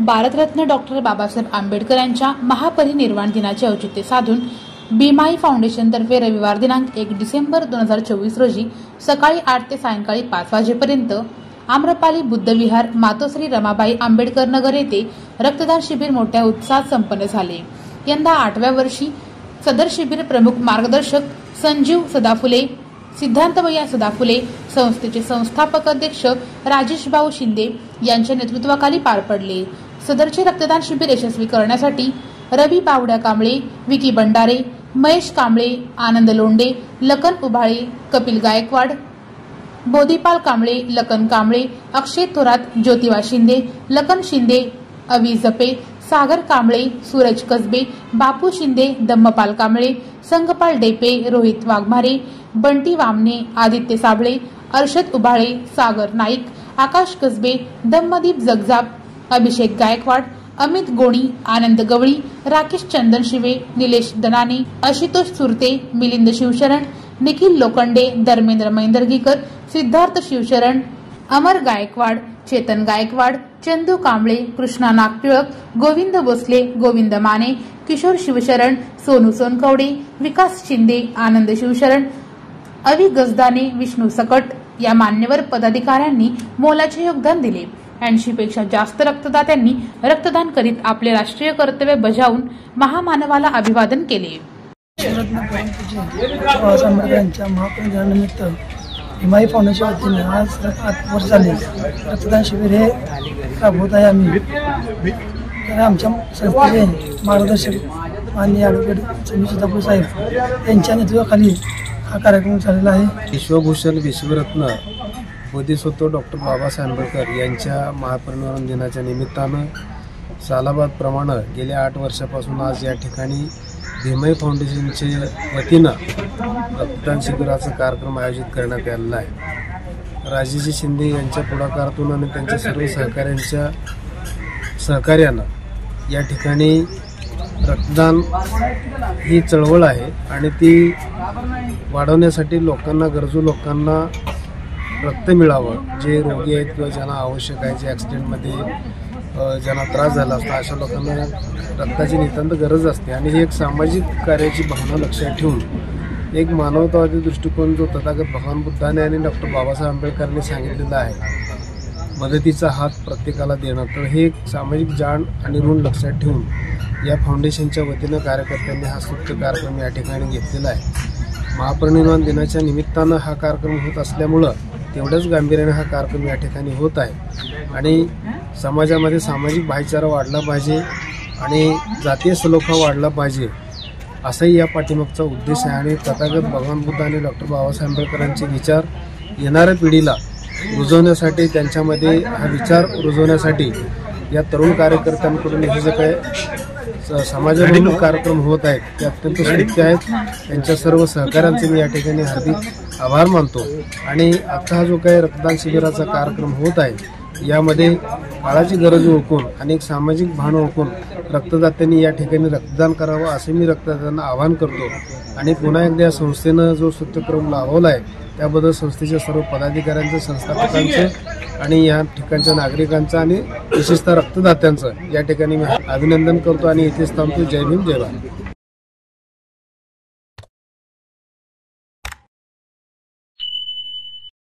Bharat Ratna doctor Babasaheb Ambedkar यांच्या महापरिनिर्वाण दिनाचे औचित्य साधून बीमाई फाउंडेशनतर्फे रविवार दिनांक 1 डिसेंबर 2024 रोजी सकाळी 8 ते सायंकाळी 5 वाजेपर्यंत आम्रपाली बुद्धविहार मातोश्री रमाबाई आंबेडकर नगर येथे रक्तदान शिबिर मोठ्या उत्साहात संपन्न झाले। यंदा 8व्या वर्षी सदर शिबिर प्रमुख मार्गदर्शक संजीव सदाफुले, सिद्धांतमय्या सदाफुले संस्थेचे संस्थापक अध्यक्ष राजेश भाऊ शिंदे यांच्या नेतृत्वाखाली पार पडले। सदरचे रक्तदान शिबिर यशस्वी करण्यासाठी रवी बावड्या कांबळे, विकी भंडारे, महेश कांबळे, आनंद लोंढे, लखन उभाळे, कपिल गायकवाड, बोधीपाल कांबळे, लखन कांबळे, अक्षय थोरात, ज्योतिबा शिंदे, लखन शिंदे, अवी जपे, सागर कांबळे, सूरज कसबे, बापू शिंदे, दम्मपाल कांबळे, संगपाल डेपे, रोहित वाघमारे, बंटी वामने, आदित्य साबळे, अर्षद उभाळे, सागर नाईक, आकाश कसबे, दम्मदीप जगजाप, अभिषेक गायकवाड, अमित गोणी, आनंद गवळी, राकेश चंदन शिवे, निलेश दनाने, आशुतोष सुरते, मिलिंद शिवशरण, निखिल लोखंडे, धर्मेंद्र मैंदर्गीकर, सिद्धार्थ शिवशरण, अमर गायकवाड, चेतन गायकवाड, चंदू कांबळे, कृष्णा नागटिळक, गोविंद भोसले, गोविंद माने, किशोर शिवशरण, सोनू सोनकवडे, विकास शिंदे, आनंद शिवशरण, अवी गजदाने, विष्णू सकट या मान्यवर पदाधिकाऱ्यांनी मोलाचे योगदान दिले। 80 पेक्षा जास्त रक्तदात्यांनी रक्तदान करीत आपले राष्ट्रीय कर्तव्य बजावून महामानवाला अभिवादन केले। आंबेडकरांच्या महापरिनिर्वाणानिमित्त बीमाई फाउंडेशन वतीने आज 8 वर्ष झाले रक्तदान शिबिर हे राबवत आहे। आम्ही आमच्या संस्थेचे मार्गदर्शक माननीय ॲडव्होकेट संजीव सदाफुले साहेब यांच्या नेतृत्वाखाली हा कार्यक्रम झालेला आहे। विश्वभूषण विश्वरत्न बोधिसत्व डॉक्टर बाबासाहेब आंबेडकर यांच्या महापरिनिर्वाण दिनाच्या निमित्तानं सालाबादप्रमाणे गेल्या 8 वर्षापासून आज या ठिकाणी भीमाई फाउंडेशनचे वतीनं रक्तदान शिबिराचा कार्यक्रम आयोजित करण्यात आलेला आहे। राजेश शिंदे यांच्या पुढाकारातून आणि त्यांच्या सर्व सहकाऱ्यांच्या सहकार्यानं या ठिकाणी रक्तदान ही चळवळ आहे आणि ती वाढवण्यासाठी लोकांना, गरजू लोकांना रक्त मिळावं, जे रोगी आहेत किंवा ज्यांना आवश्यक आहे, जे ॲक्सिडेंटमध्ये ज्यांना त्रास झाला असता अशा लोकांना रक्ताची नितांत गरज असते आणि ही एक सामाजिक कार्याची भावना लक्षात ठेवून एक मानवतावादी दृष्टिकोन जो तथागत भगवान बुद्धाने आणि डॉक्टर बाबासाहेब आंबेडकरांनी सांगितलेला आहे, मदतीचा हात प्रत्येकाला देणं, तर हे एक सामाजिक जाण आणि ऋण लक्षात ठेवून या फाउंडेशनच्या वतीनं कार्यकर्त्यांनी हा स्तुत्य कार्यक्रम या ठिकाणी घेतलेला आहे। महापरिनिर्वाण दिनाच्या निमित्तानं हा कार्यक्रम होत असल्यामुळं तेवढ्याच गांभीर्याने हा कार्यक्रम या ठिकाणी होत आहे आणि समाजामध्ये सामाजिक भाईचारा वाढला पाहिजे आणि जातीय सलोखा वाढला पाहिजे असाही या पाठीमागचा उद्देश आहे आणि तथागत भगवान बुद्ध आणि डॉक्टर बाबासाहेब आंबेडकरांचे विचार येणाऱ्या पिढीला रुजवण्यासाठी, त्यांच्यामध्ये हा विचार रुजवण्यासाठी या तरुण कार्यकर्त्यांकडून हे जे काही समाजाभिमुख कार्यक्रम होत आहेत ते अत्यंत स्तुत्य आहेत। त्यांच्या सर्व सहकाऱ्यांचे मी या ठिकाणी हार्दिक आभार मानतो आणि आता हा जो काही रक्तदान शिबिराचा कार्यक्रम होत आहे यामध्ये काळाची गरज ओळखून आणि एक सामाजिक भान ओळखून रक्तदात्यांनी या ठिकाणी रक्तदान करावं असे मी रक्तदात्यांना आवाहन करतो आणि पुन्हा एकदा या संस्थेनं जो स्तुत्यक्रम लाभवला आहे त्याबद्दल संस्थेच्या सर्व पदाधिकाऱ्यांचं, संस्थापकांचं आणि या ठिकाणच्या नागरिकांचं आणि विशेषतः रक्तदात्यांचं या ठिकाणी मी अभिनंदन करतो आणि इथेच थांबतो। जय भीम, जय भारत।